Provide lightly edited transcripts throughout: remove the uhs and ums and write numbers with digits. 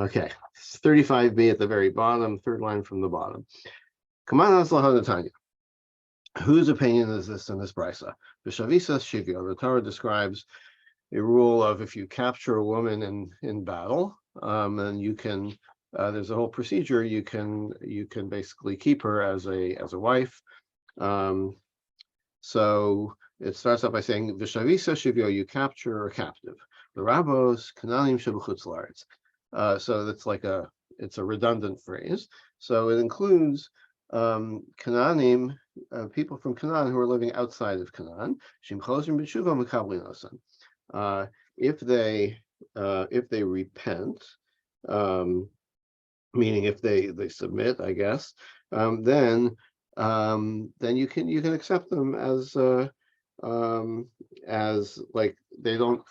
Okay, 35b at the very bottom, third line from the bottom. Come on, Tanya. Whose opinion is this in this brisa? B'shavisa shivyo. The Torah describes a rule of if you capture a woman in battle, and you can, there's a whole procedure. You can basically keep her as a wife. So it starts out by saying Vishavisa shivyo, you capture a captive. The Rabos Kananim shebuchutz laaretz. So it's a redundant phrase. So it includes Canaanim, people from Canaan who are living outside of Canaan. Shimchozim b'tshuva mekablinosan. If they repent, meaning if they submit, I guess, then you can accept them as like they don't.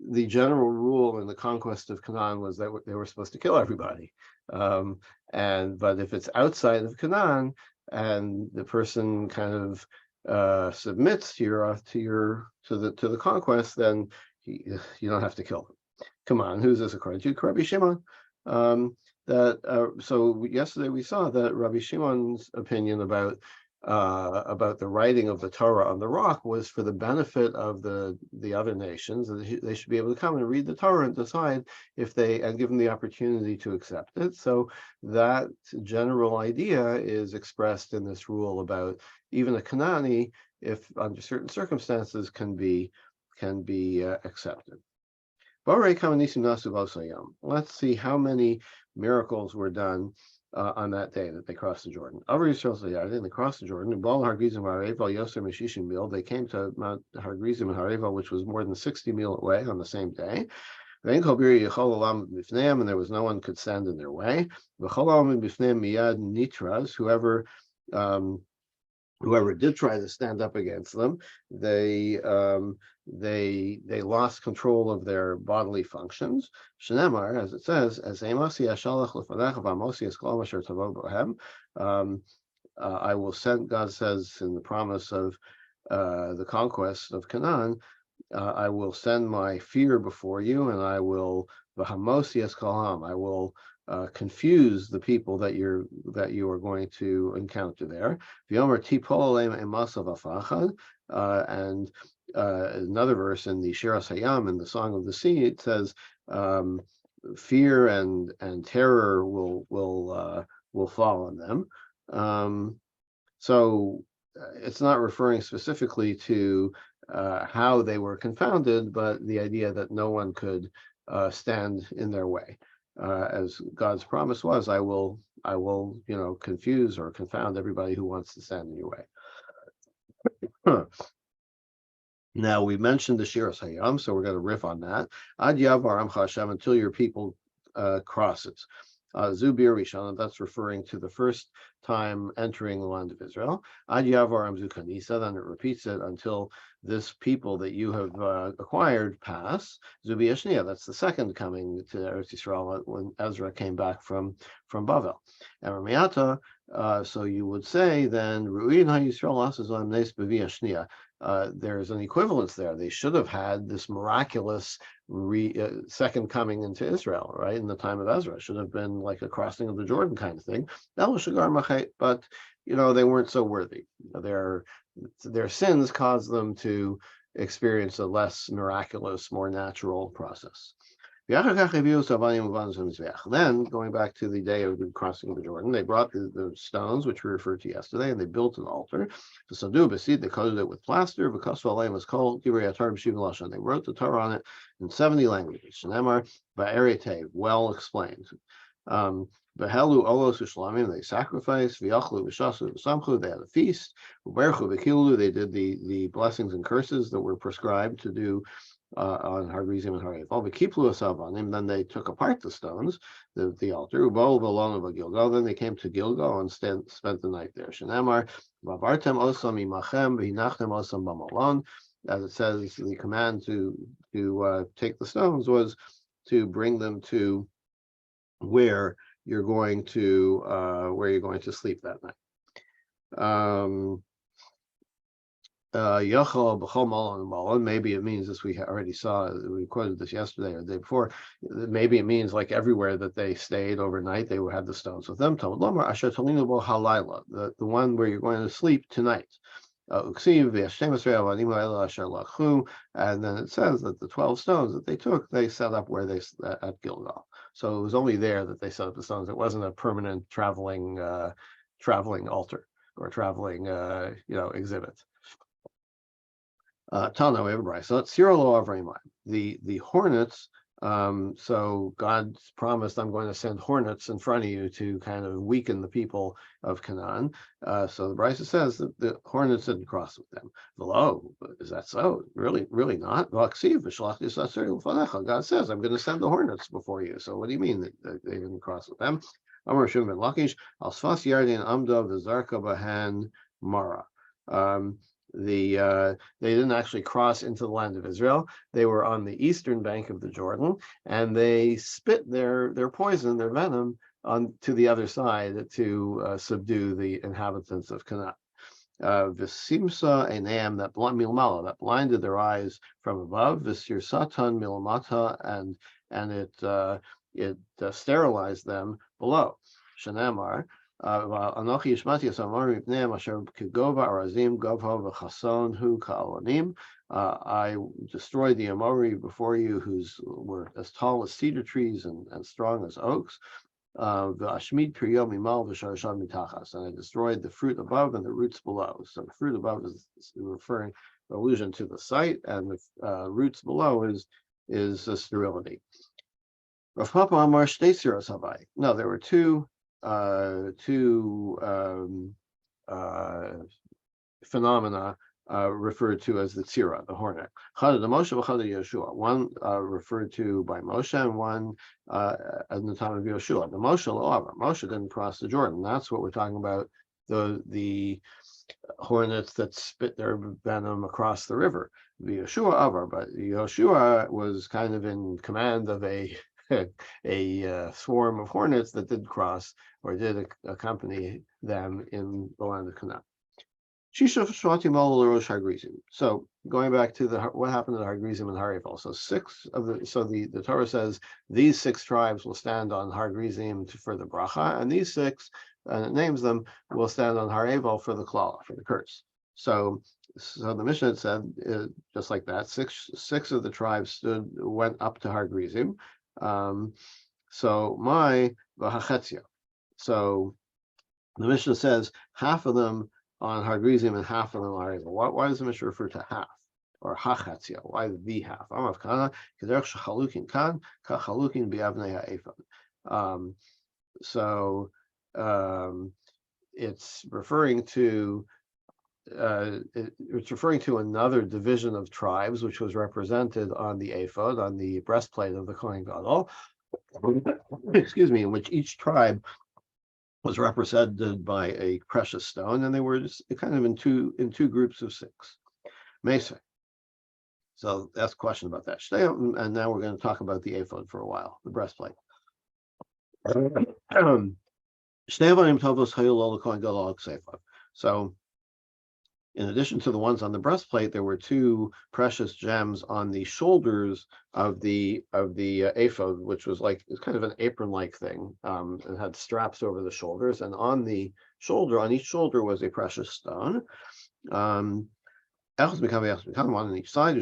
The general rule in the conquest of Canaan was that they were supposed to kill everybody, but if it's outside of Canaan and the person kind of submits to the conquest, then you don't have to kill them. Come on, who's this according to? Rabbi Shimon. So yesterday we saw that Rabbi Shimon's opinion about the writing of the Torah on the rock was for the benefit of the other nations. They should be able to come and read the Torah and decide and give them the opportunity to accept it. So that general idea is expressed in this rule about even a Canaani, if under certain circumstances, can be accepted. Let's see how many miracles were done on that day that they crossed the Jordan. They crossed the Jordan. They came to Mount Hargrizim and Hareval, which was more than 60 mil away on the same day. And there was no one could stand in their way. Whoever did try to stand up against them, they lost control of their bodily functions. Shenemar, as it says, as I will send. God says in the promise of the conquest of Canaan, I will send my fear before you, and I will I will confuse the people that you are going to encounter there. And another verse in the Shiras Hayam, in the Song of the Sea, it says fear and terror will fall on them. So it's not referring specifically to how they were confounded, but the idea that no one could stand in their way. As God's promise was, I will, confuse or confound everybody who wants to stand in your way. Now we mentioned the Shiras Hayam, so we're going to riff on that. Ad Yavar Amcha Hashem, until your people crosses. Zubir Rishon, that's referring to the first time entering the land of Israel. Ad Yavar Amzu Kanisa, then it repeats it until this people that you have acquired pass. Zubi Ashnia, that's the second coming to Eretz Yisrael when Ezra came back from Bavel. And Ramiata, so you would say then Ru'in HaYisrael Asazon Nes Bevi Ashnia. There's an equivalence there. They should have had this miraculous second coming into Israel, right? In the time of Ezra, it should have been like a crossing of the Jordan kind of thing. But they weren't so worthy. Their sins caused them to experience a less miraculous, more natural process. Then, going back to the day of the crossing of the Jordan, they brought the stones, which we referred to yesterday, and they built an altar. They coated it with plaster. They wrote the Torah on it in 70 languages. Well explained. Behelu olos u'shlamim, they sacrificed. V'yachlu v'shasu v'samchu, they had a feast. U'berchu v'kilu, they did the blessings and curses that were prescribed to do on Hargrizim and Hareval. V'kiplu asabanim, then they took apart the stones, the altar. U'bol v'lonu v'gilgal, then they came to Gilgal and spent the night there. Shenamar v'avartem osam imachem v'hinachtem osam b'malon. As it says, the command to take the stones was to bring them to where you're going to sleep that night. Yochel b'chol malon and malon. Maybe it means, as we already saw, we quoted this yesterday or the day before. Maybe it means like everywhere that they stayed overnight, they had the stones with them. Talmud Lomar asher talinu bo halayla, the one where you're going to sleep tonight. And then it says that the 12 stones that they took, they set up where they at Gilgal. So it was only there that they set up the stones. It wasn't a permanent traveling altar or traveling exhibit. Tana, we have a brayso. So Sirolo Avraimai. The hornets. So God promised, I'm going to send hornets in front of you to kind of weaken the people of Canaan. So the brayso says that the hornets didn't cross with them. Hello, is that so? Really, really not. God says, I'm going to send the hornets before you. So what do you mean that they didn't cross with them? Amar Shimon ben Lakish, Al Sfas Yardin Amda V'Zarka Bahan Mara. They didn't actually cross into the land of Israel. They were on the eastern bank of the Jordan, and they spit their poison, their venom, on to the other side to subdue the inhabitants of Canaan. V'simsa enam, that milmala, that blinded their eyes from above. V'sir satan milmata, and it sterilized them below. Shanamar. I destroyed the Amori before you, who were as tall as cedar trees and strong as oaks. And I destroyed the fruit above and the roots below. So the fruit above is referring allusion to the site, and the roots below is sterility. Rav Papa Amar Shtei Siros Havai. No, there were two phenomena referred to as the tzira, the hornet. Chada de Moshe v'chada Yeshua. One referred to by Moshe, and one in the time of Yeshua. The Moshe lo'avar. Moshe didn't cross the Jordan. That's what we're talking about. The hornets that spit their venom across the river. The Yeshua avar, but Yeshua was kind of in command of a swarm of hornets that did cross or did accompany them in the land of Canaan. So going back to what happened to the Har-Grizim and Har-Eval. So the Torah says these 6 tribes will stand on Har-Grizim for the bracha, and these 6, and it names them, will stand on Har-Eval for the klala, for the curse. So the Mishnah said just like that, six of the tribes went up to Har-Grizim. So my v'hachetzia. So the Mishnah says half of them on Har-Grizim and half of them on Har-Eval. Why does the Mishnah refer to half or hachetzia? Why the half? Amav kana kederech shechalukin kan kachalukin bi'avnei ha'ephod. So it's referring to another division of tribes, which was represented on the ephod, on the breastplate of the Kohen Gadol. Excuse me, in which each tribe was represented by a precious stone, and they were just kind of in two groups of 6. Mesa. So that's a question about that. And now we're going to talk about the ephod for a while, the breastplate. So in addition to the ones on the breastplate, there were 2 precious gems on the shoulders of the ephod, which was it's kind of an apron-like thing. It had straps over the shoulders, and on each shoulder was a precious stone. One on each side. The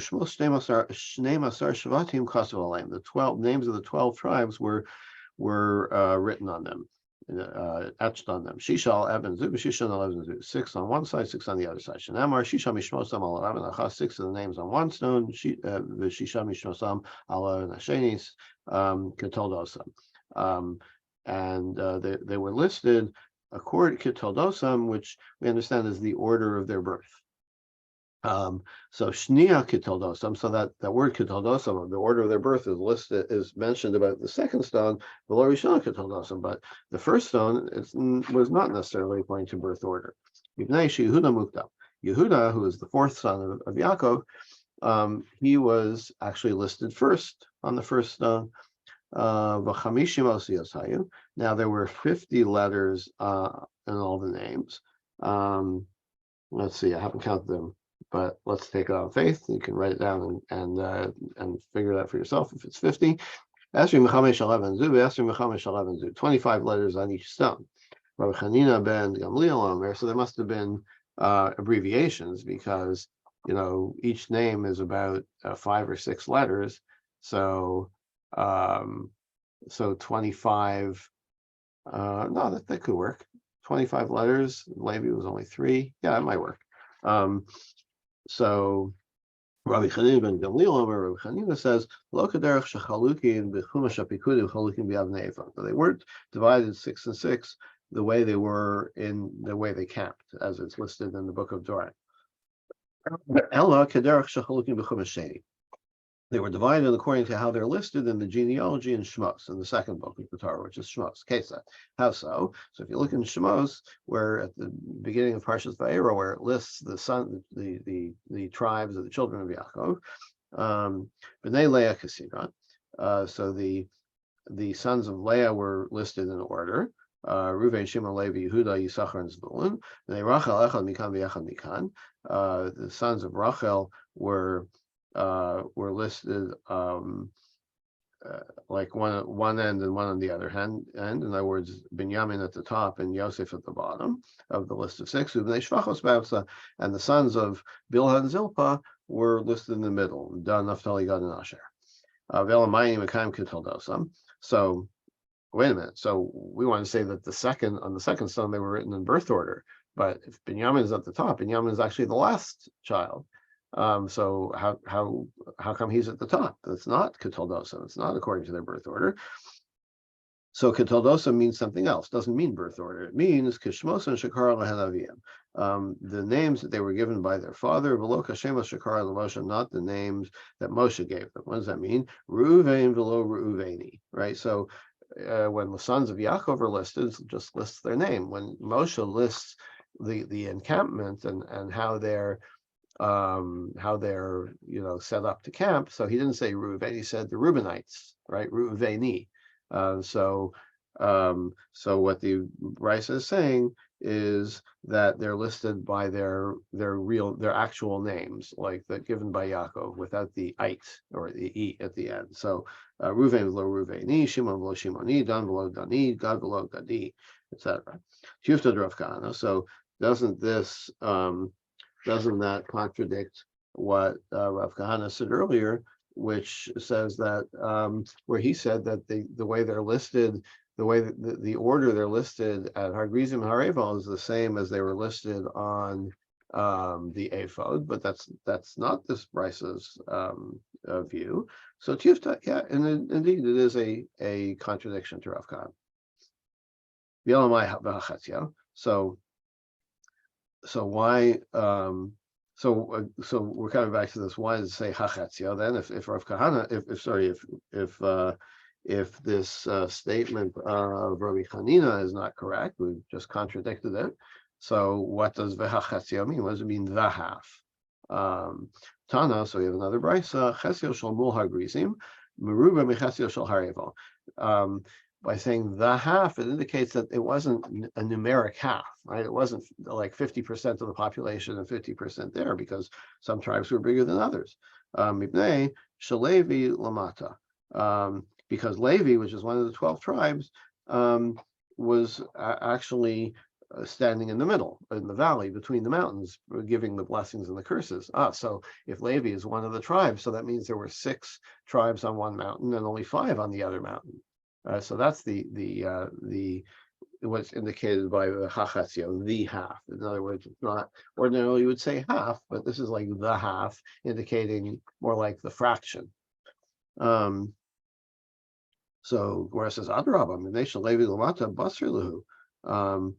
12 names of the 12 tribes were written on them. Etched on them. Shishal Evan Zub, Shishal Evan Zub. 6 on one side, 6 on the other side. Shanamar Shishal Mishmosam al Evan Achas. 6 of the names on one stone. Shishal Mishmosam al Evan Hashenis Ketoldosam. And they were listed according to Ketoldosam, which we understand is the order of their birth. So Shnia Kitoldosam, so that word Kitoldosam, the order of their birth is mentioned about the second stone, below Rishon Kitoldosam, but the first stone was not necessarily according to birth order. Yehuda Mukdam. Yehuda, who is the 4th son of Yaakov, he was actually listed first on the first stone. Now there were 50 letters in all the names. Let's see, I haven't counted them but let's take it on faith. You can write it down and figure that for yourself if it's 50. 25 letters on each stone. Rabbi Chanina ben Gamliel Omer, so there must have been abbreviations because each name is about 5 or 6 letters. So 25. No, that could work. 25 letters. Levi was only 3. Yeah, that might work. So Rabbi Chanina ben Gamliel Omer, Rabbi Chanina says, Lo kaderech shechalukin b'chumash hapikudim chalukin b'avnei ephod. They weren't divided 6 and 6 the way they were in the way they camped, as it's listed in the book of Torah. Ella kaderech shechalukin b'chumash sheni. They were divided according to how they're listed in the genealogy in Shmos, in the second book of the Torah, which is Shmos. Kesa. How so? So if you look in Shmos, where at the beginning of Parshas Vayera, where it lists the tribes of the children of Yaakov, B'nai Leah Kasira. So the sons of Leah were listed in order. Reuven, Shimon, Levi, Yehuda, Yisachar, and Zebulun. B'nai Rachel, Echad, Mikan, V'Echad, Mikan. The sons of Rachel were listed like one end and one on the other end. In other words, Binyamin at the top and Yosef at the bottom of the list of 6. And the sons of Bilhah and Zilpah were listed in the middle. Dan, Naphtali, Gad, and Asher. So wait a minute. So we want to say that on the second son they were written in birth order. But if Binyamin is at the top, Binyamin is actually the last child. So how come he's at the top? It's not Ketoldosa. It's not according to their birth order. So Ketoldosa means something else. Doesn't mean birth order. It means Kishmos and Shakar Lehanaviyim. The names that they were given by their father, Velo Kashemos Shakar Moshe, not the names that Moshe gave them. What does that mean? Reuven Velo Reuveni. Right. So when the sons of Yaakov are listed, it just lists their name. When Moshe lists the encampment and how they're set up to camp. So he didn't say Reuven, he said the Reubenites, right? Reuveni. So what the Rice is saying is that they're listed by their actual names, like that given by Yaakov, without the it or the e at the end. So Reuven v'lo Reuveni, Shimon v'lo Shimoni, Dan v'lo Dani, Gad v'lo Gadi, etc. Tufta Rav Kahana. So doesn't that contradict what Rav Kahana said earlier, which says that where he said that the way they're listed, the way that the order they're listed at Hargrizim and Hareval is the same as they were listed on the ephod, but that's not this Bryce's view. So Tifta, yeah, and indeed it is a contradiction to Rav Kahana. So why? So we're coming back to this. Why does it say hachatzia then? If Rav Kahana, if this statement of Rabbi Chanina is not correct, we've just contradicted it. So what does vehachatzia mean? What does it mean the half? Tana. So we have another brisa. Chesio shel mul hagrizim, meruba mechesio shel hareval. By saying the half, it indicates that it wasn't a numeric half, right? It wasn't like 50% of the population and 50% there, because some tribes were bigger than others. Mibnei shalevi lamata, because Levi, which is one of the 12 tribes, was actually standing in the middle, in the valley between the mountains, giving the blessings and the curses. So if Levi is one of the tribes, so that means there were 6 tribes on one mountain and only 5 on the other mountain. So that's the what's indicated by the hachatzio, the half. In other words, it's not ordinarily you would say half, but this is like the half, indicating more like the fraction. So where it says Adrabah, Mination Levi Lamata Basar Lahu.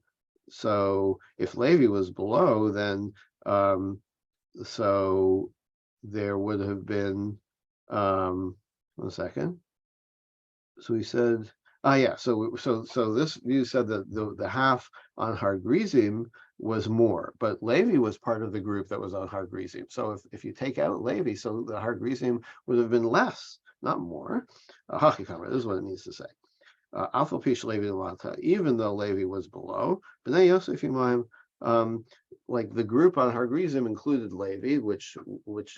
So if Levi was below, then so there would have been 1 second. So he said, so this view said that the half on Har Grizim was more, but Levi was part of the group that was on Har Grizim. So if you take out Levi, so the Har Grizim would have been less, not more. This is what it means to say. Alpha Pish Levi Lata, even though Levi was below, B'nai Yosef Yimayim Like the group on Har Gerizim included Levi, which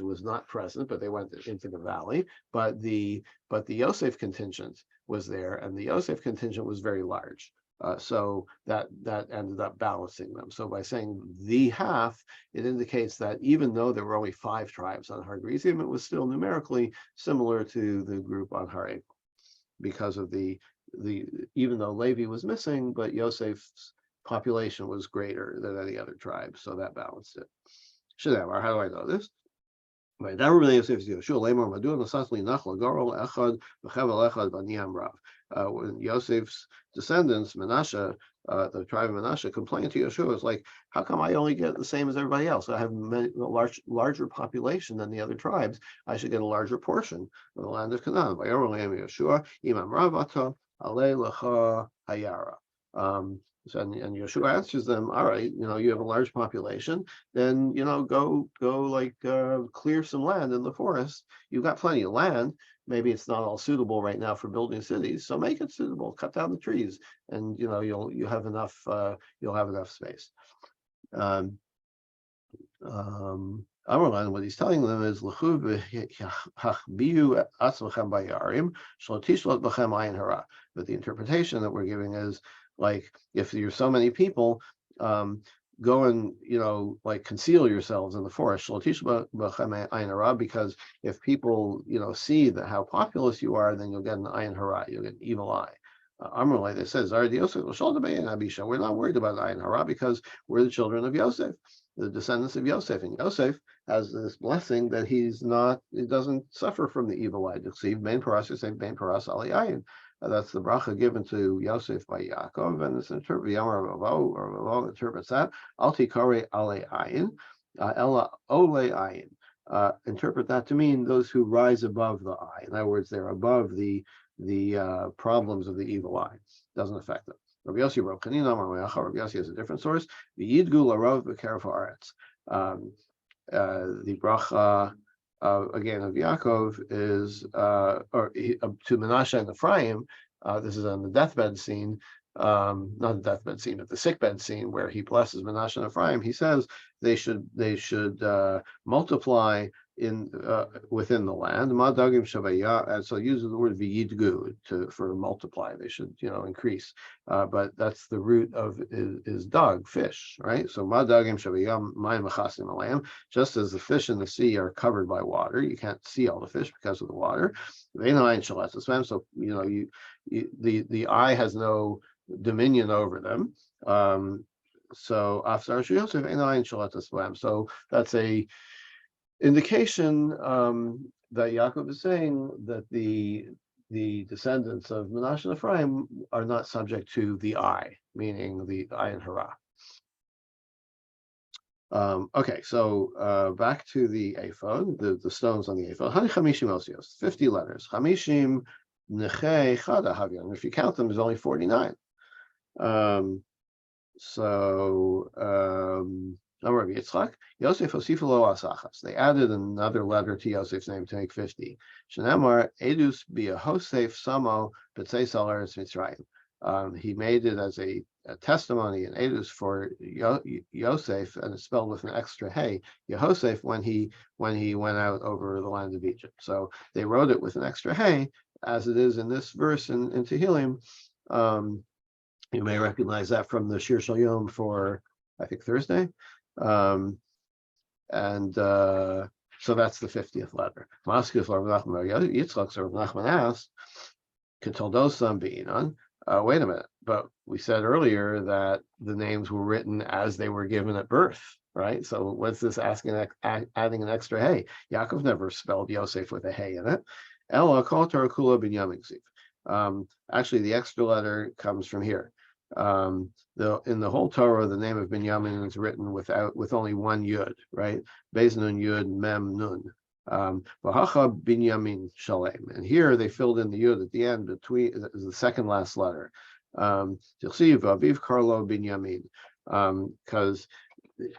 was not present, but they went into the valley. But the Yosef contingent was there, and the Yosef contingent was very large. So that ended up balancing them. So by saying the half, it indicates that even though there were only 5 tribes on Har Gerizim, it was still numerically similar to the group on Har Egel, because of the even though Levi was missing, but Yosef's population was greater than any other tribe, so that balanced it. Shneimar, how do I know this? Right, that really is Yeshua Lemar Madu Nasasli Nachla Gorol Echad V'Chevel Echad B'Niam Rav. When Yosef's descendants, Menashe, the tribe of Menashe, complained to Yeshua, it's like, how come I only get the same as everybody else? I have a larger population than the other tribes. I should get a larger portion of the land of Canaan. Yeshua Imam Ravata Ale Lecha Hayara. So, and Yeshua answers them, all right, you have a large population, then, go like clear some land in the forest. You've got plenty of land. Maybe it's not all suitable right now for building cities, so make it suitable. Cut down the trees, and you'll have enough. You'll have enough space. Amrlan, what he's telling them is but the interpretation that we're giving is like, if you're so many people, go and like conceal yourselves in the forest, because if people see that how populous you are, then you'll get an ayin hara, you'll get an evil eye. Amrullah, it says, we're not worried about ayin hara because we're the children of Yosef, the descendants of Yosef, and Yosef has this blessing that he doesn't suffer from the evil eye. That's the bracha given to Yosef by Yaakov, and it's interpreted. Yamar Ravo interprets that. Alti kare ale ayin, ella ole ayin. Interpret that to mean those who rise above the eye. In other words, they're above the problems of the evil eye. Doesn't affect them. Rabbi Yossi wrote, Rabbi Yossi has a different source. The Yidgu Larav B'Keref Haaretz. The bracha again of Yaakov is to Menashe and Ephraim. This is on the deathbed scene, not the deathbed scene, but the sickbed scene where he blesses Menashe and Ephraim. He says they should multiply in within the land. And so uses the word v'yidgu for multiply. They should increase, but that's the root of is dug, fish, right? So madagim shavayam mayim machasim alayim. Just as the fish in the sea are covered by water, you can't see all the fish because of the water. So the eye has no dominion over them. So that's a indication that Yaakov is saying that the descendants of Menashe and Ephraim are not subject to the eye, meaning the ayin hara. Okay, so back to the ephod, the stones on the ephod. 50 letters. Chamishim nechei chada havyan. If you count them, there's only 49. Rabbi Yitzchak, Yosef Osifalo Asachas. They added another letter to Yosef's name to make 50. Shenamar Edus Bia Hosef Samo B'tzei Salaris Mitzrayim. He made it as a testimony in Edus for Yosef, and it's spelled with an extra hey, Yehosef, when he went out over the land of Egypt. So they wrote it with an extra hey, as it is in this verse in Tehillim. You may recognize that from the Shir Shal Yom for, I think, Thursday. So that's the 50th letter. Maskis Rav Nachman Yitzchak, so Rav Nachman asked, Ketoldosan Beinan. Wait a minute, but we said earlier that the names were written as they were given at birth, right? So what's this adding an extra hey? Yaakov never spelled Yosef with a hey in it. Ella Kol Torah Kula Binyamin Ksiv. Actually, the extra letter comes from here. In the whole Torah, the name of Binyamin is written with only one yud, right? Beis nun yud mem nun. V'hacha Binyamin shalem. And here they filled in the yud at the end between is the second last letter. Tilsiv aviv Karlo Binyamin, because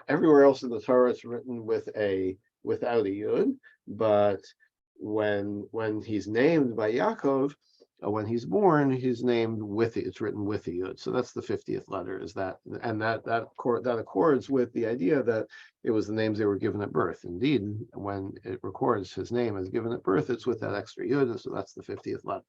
everywhere else in the Torah it's written without a yud, but when he's named by Yaakov, when he's born, he's named with it's written with the yud. So that's the 50th letter. Is that, and that accords with the idea that it was the names they were given at birth. Indeed, when it records his name as given at birth, it's with that extra yud. So that's the 50th letter.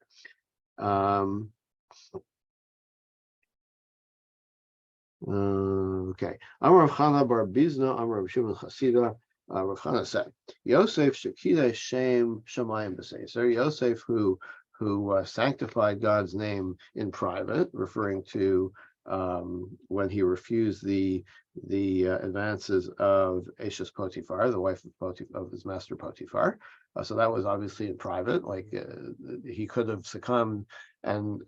Okay. Amar Rav Chana bar Bizna, Amar Rav Shimon Chasida. Rav Chana said, Yosef Shekida Shem Shemayim B'Seser. Yosef, who sanctified God's name in private, referring to when he refused the advances of Eshes Potiphar, the wife of his master Potiphar. So that was obviously in private. Like he could have succumbed, and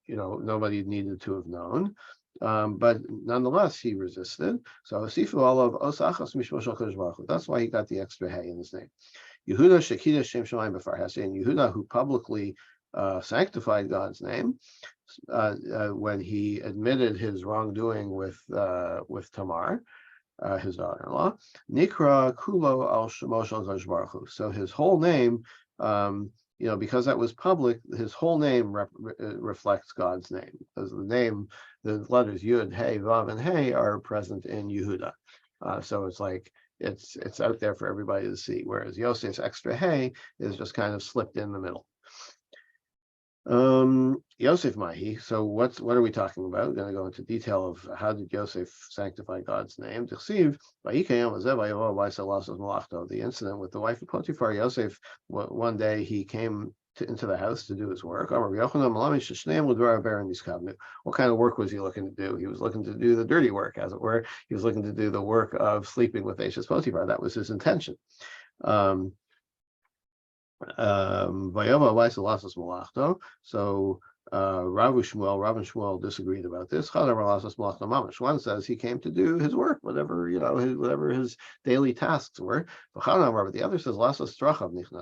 nobody needed to have known. But nonetheless, he resisted. So Asifu Olav Osachas Mishmo Shel Kodesh Baruch Hu. That's why he got the extra hay in his name. Yehuda Shekida Shem Shemayim B'Far Hasein. Yehuda, who publicly sanctified God's name when he admitted his wrongdoing with Tamar, his daughter-in-law. Nikra Kulo Al Shemo Shel Kodesh Baruch Hu. So his whole name. Because that was public, his whole name reflects God's name. Because the letters Yud, Hey, Vav, and Hey are present in Yehuda. So it's like it's out there for everybody to see. Whereas Yosef's extra Hey is just kind of slipped in the middle. Yosef Mahi. So what are we talking about? We're going to go into detail of how did Yosef sanctify God's name. The incident with the wife of Potiphar. Yosef, one day he came into the house to do his work. What kind of work was he looking to do? He was looking to do the dirty work, as it were. He was looking to do the work of sleeping with Eshes Potiphar. That was his intention. So Rav and Shmuel disagreed about this. One says he came to do his work, whatever his daily tasks were. But the other says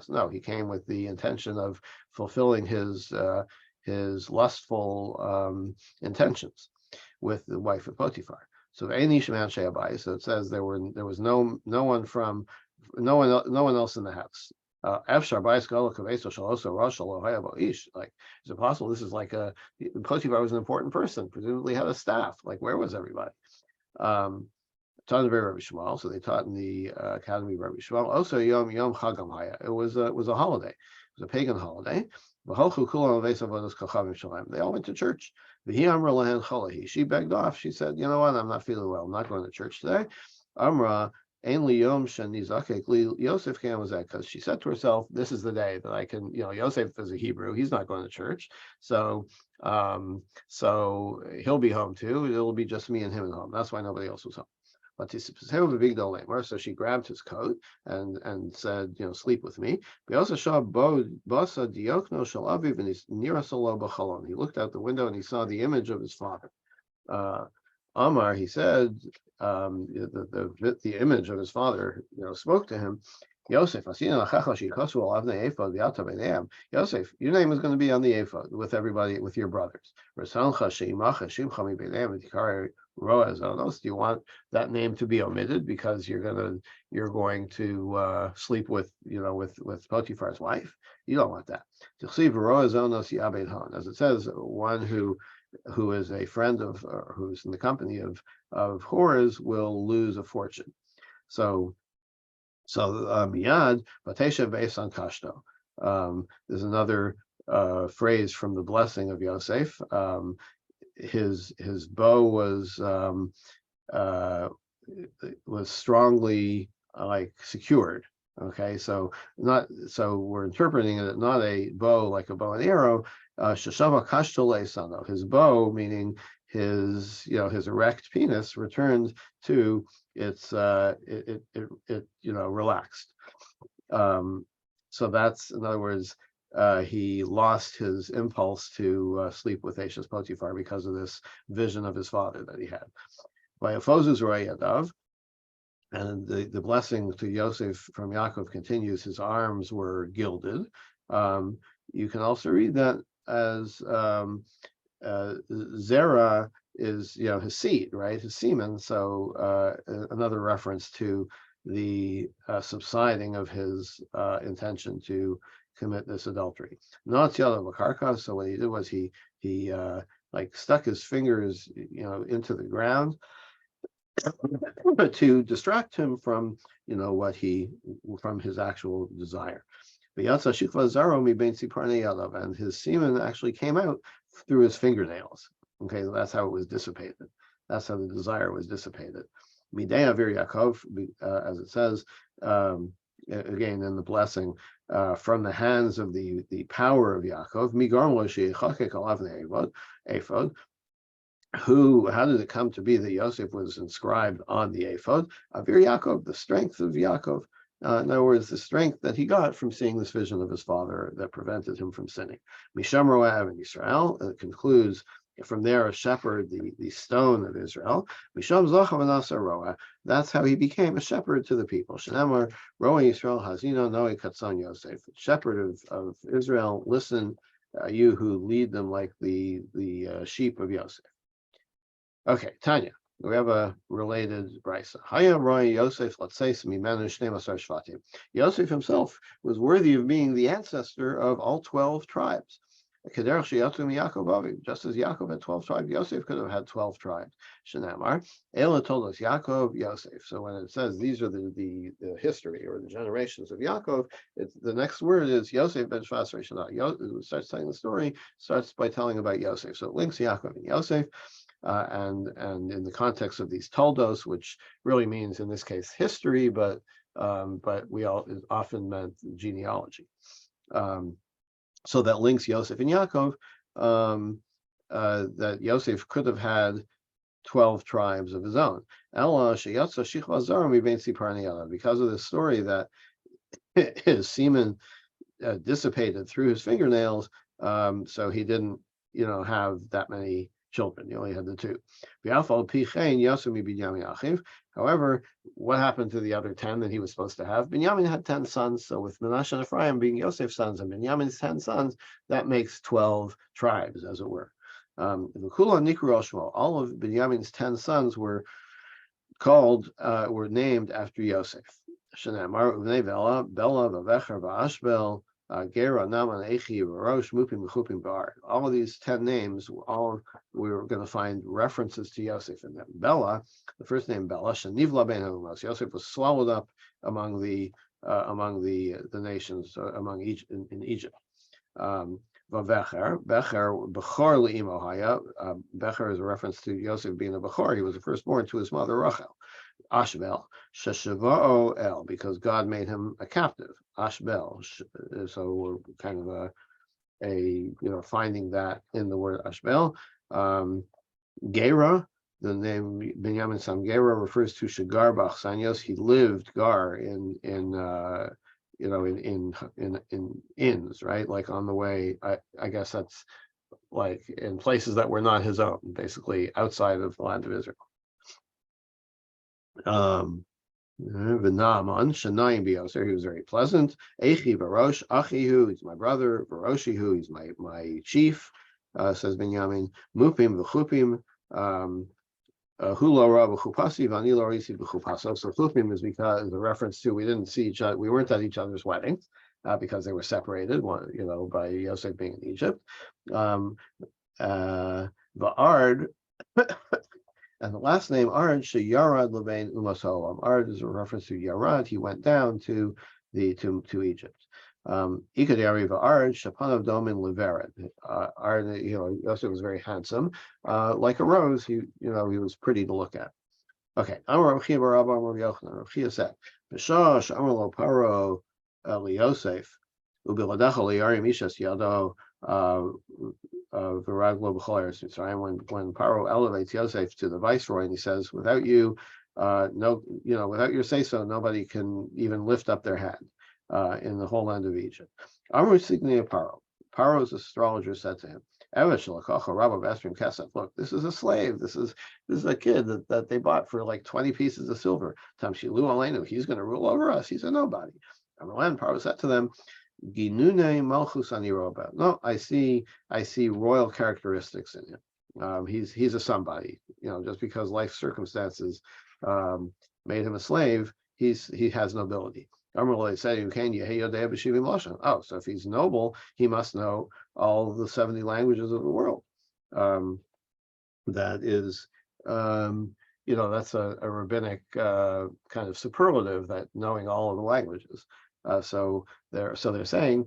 no, he came with the intention of fulfilling his lustful intentions with the wife of Potiphar. So it says there was no one else in the house. Like, is it possible this is like Potiphar was an important person, presumably had a staff? Like, where was everybody? Taught in Rabbi Shmuel, so they taught in the academy of Rabbi Shmuel. Also, Yom Chagam Haya. It was a holiday. It was a pagan holiday. They all went to church. She begged off. She said, "You know what? I'm not feeling well. I'm not going to church today." Amra. Yosef was that because she said to herself, "This is the day that I can." Yosef is a Hebrew; he's not going to church, so he'll be home too. It'll be just me and him at home. That's why nobody else was home. But so she grabbed his coat and said, "Sleep with me." We also saw He looked out the window and he saw the image of his father. Amar, he said, the image of his father, spoke to him. Yosef, Yosef, your name is going to be on the ephod with everybody, with your brothers. Do you want that name to be omitted because you're going to sleep with with Potiphar's wife? You don't want that. As it says, one who is a friend of, who's in the company of whores will lose a fortune. So miyad batesha beisan kashto. There's another phrase from the blessing of Yosef. His bow was strongly secured. Okay, so we're interpreting it not a bow like a bow and arrow. Shashava kashtole sano. His bow, meaning his erect penis, returned to its relaxed. So that's, in other words, he lost his impulse to sleep with Eshes Potiphar because of this vision of his father that he had. Vayafozus ro'yadav. And the blessing to Yosef from Yaakov continues. His arms were gilded. You can also read that as Zerah is his seed, right? His semen. So another reference to the subsiding of his intention to commit this adultery. Not Makarka. So what he did was he like stuck his fingers, into the ground to distract him from, from his actual desire. And his semen actually came out through his fingernails. Okay, that's how it was dissipated. That's how the desire was dissipated. Midei Avir Yaakov, as it says, again in the blessing, from the hands of the power of Yaakov, how did it come to be that Yosef was inscribed on the ephod? Avir Yaakov, the strength of Yaakov. In other words, the strength that he got from seeing this vision of his father that prevented him from sinning. Misham Roav in Israel, it concludes, from there, a shepherd, the stone of Israel. Misham Zochav Anasa Roa, that's how he became a shepherd to the people. Shenamar Roa Israel Hazino Noe Katzon Yosef, shepherd of Israel, listen, you who lead them like the sheep of Yosef. Okay, Tanya, we have a related brisa. Yosef himself was worthy of being the ancestor of all 12 tribes. Just as Yaakov had 12 tribes, Yosef could have had 12 tribes. Shenamar, Ela told us Yaakov, Yosef. So when it says these are the history or the generations of Yaakov, the next word is Yosef ben Shvas Rishonah. It starts telling the story, starts by telling about Yosef. So it links Yaakov and Yosef. And in the context of these toldos, which really means in this case history, but we all often meant genealogy. So that links Yosef and Yaakov, that Yosef could have had 12 tribes of his own. Because of this story that his semen dissipated through his fingernails, so he didn't, have that many children. He only had the two. However, what happened to the other 10 that he was supposed to have? Binyamin had 10 sons, so with Menashe and Ephraim being Yosef's sons and Binyamin's 10 sons, that makes 12 tribes, as it were. All of Binyamin's 10 sons were named after Yosef. Gera, Naman, Echi, Rosh, Mupim, Chupim, Bar. All of these 10 names, we're going to find references to Yosef in them. Bella, the first name Bella, Shanivla ben Humos. Yosef was swallowed up among the nations, among in Egypt. Becher, Bechor le'imo haya. Becher is a reference to Yosef being a Bechor. He was the firstborn to his mother Rachel. Ashbel, Sheshavao El, because God made him a captive. Ashbel, so we're kind of finding that in the word Ashbel. Gera, the name Binyamin Sam Gera refers to Shagar Bachsanios. He lived Gar in inns, right? Like on the way. I guess that's like in places that were not his own, basically outside of the land of Israel. V'naaman Shanayim B'Yoser, he was very pleasant. Echi Varosh Achihu, he's my brother. Varoshihu, he's my chief. Says Binyamin. Mupim v'chupim. Hulo Ra v'chupasi v'ani lo risi v'chupaso. So chupim is because the reference to we didn't see each other. We weren't at each other's weddings because they were separated. By Yosef being in Egypt. Va'ard. And the last name, Ard, Yarad Levain Umas Olam. Ard is a reference to Yarad. He went down to Egypt. Ikadari Ard, Shapanav Domin Levered. Ard, Yosef was very handsome. Like a rose, he was pretty to look at. Okay. Amar Rav Chia bar Abba Amar Yochanan. Rav Chia said, B'shash Amar lo Paro Yosef, Ubiladecha Liyari Mishas Yado, when Paro elevates Yosef to the viceroy and he says, without you, without your say-so, nobody can even lift up their hand in the whole land of Egypt. Amru Signia Paro. Paro's astrologer said to him, look, this is a slave. This is a kid that they bought for like 20 pieces of silver. He's going to rule over us. He's a nobody. Paro said to them, no, I see royal characteristics in him. He's a somebody. Just because life circumstances made him a slave, he has nobility. Amrullah said, "You can Yehiyodeh b'shivim lashon." Oh, so if he's noble, he must know all the 70 languages of the world. That is, that's a rabbinic kind of superlative, that knowing all of the languages. So they're saying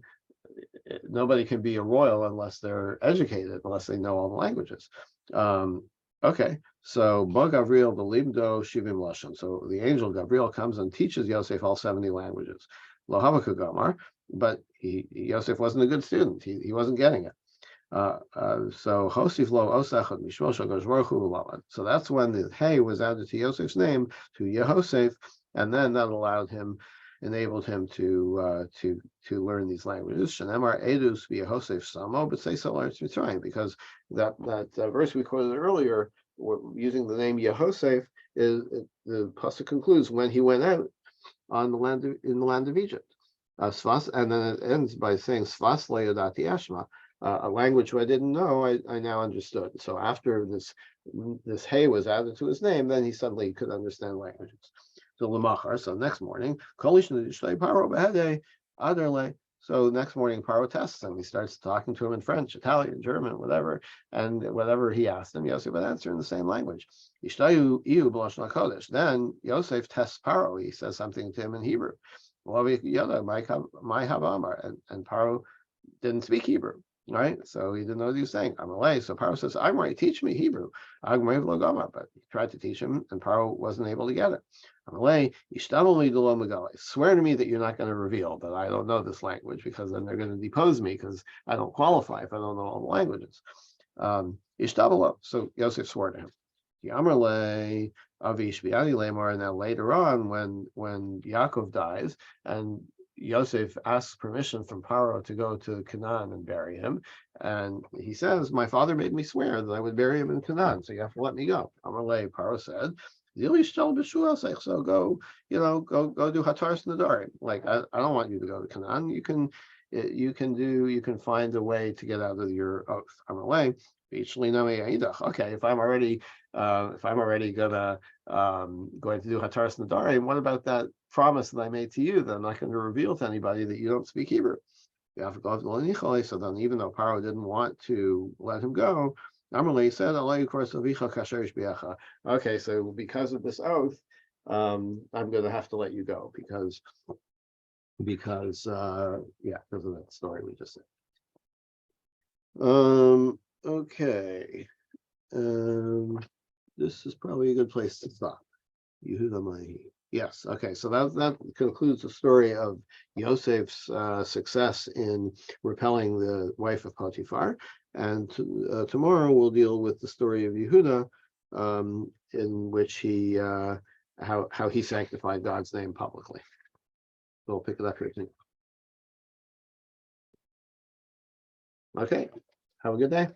nobody can be a royal unless they're educated, unless they know all the languages. Okay, so Ba Gavriel Belimdo Shivim Lashon. So the angel Gabriel comes and teaches Yosef all 70 languages. Lo Havaku Gomar, but Yosef wasn't a good student. He wasn't getting it. So Hosif Lo Osachot Mishmo Shagash Baruch Hu Laman. So that's when the Hey was added to Yosef's name, to Yehosef, and then that enabled him to learn these languages. Shenemar Edus v'Yehosef Samo, but say so learns Mitzrayim, because that verse we quoted earlier, using the name Yehosef, is the pasuk concludes when he went out in the land of Egypt. Svas, and then it ends by saying Svas le'odati Ashma. A language I didn't know, I now understood. So after this Hey was added to his name, then he suddenly could understand languages. So Lamachar, so next morning, so next morning Paro tests him. He starts talking to him in French, Italian, German, whatever, and whatever he asked him, Yosef would answer in the same language. Then Yosef tests Paro. He says something to him in Hebrew. And Paro didn't speak Hebrew. Right, so he didn't know what he was saying. Amalei. So Paro says, "I'm right. Teach me Hebrew." But he tried to teach him, and Paro wasn't able to get it. Amalei, swear to me that you're not going to reveal that I don't know this language, because then they're going to depose me, because I don't qualify if I don't know all the languages. So Yosef swore to him. Amalei Avish Biani Lemar. Now later on, when Yaakov dies, and Yosef asks permission from Paro to go to Canaan and bury him, and he says, "My father made me swear that I would bury him in Canaan, so you have to let me go." Amalei, Paro said, "So go do Hataras Nadarim. Like I don't want you to go to Canaan. You can find a way to get out of your oath." Amalei, okay, if I'm already going to do Hataras Nadarim, what about that promise that I made to you that I'm not going to reveal to anybody that you don't speak Hebrew? So then, even though Paro didn't want to let him go, Amalei said, "Okay, so because of this oath, I'm going to have to let you go, because of that story we just said." Okay. This is probably a good place to stop. Yehuda Mahi. Yes. Okay. So that concludes the story of Yosef's success in repelling the wife of Potiphar. And tomorrow we'll deal with the story of Yehuda, in which he how he sanctified God's name publicly. So we'll pick it up here. Okay. Have a good day.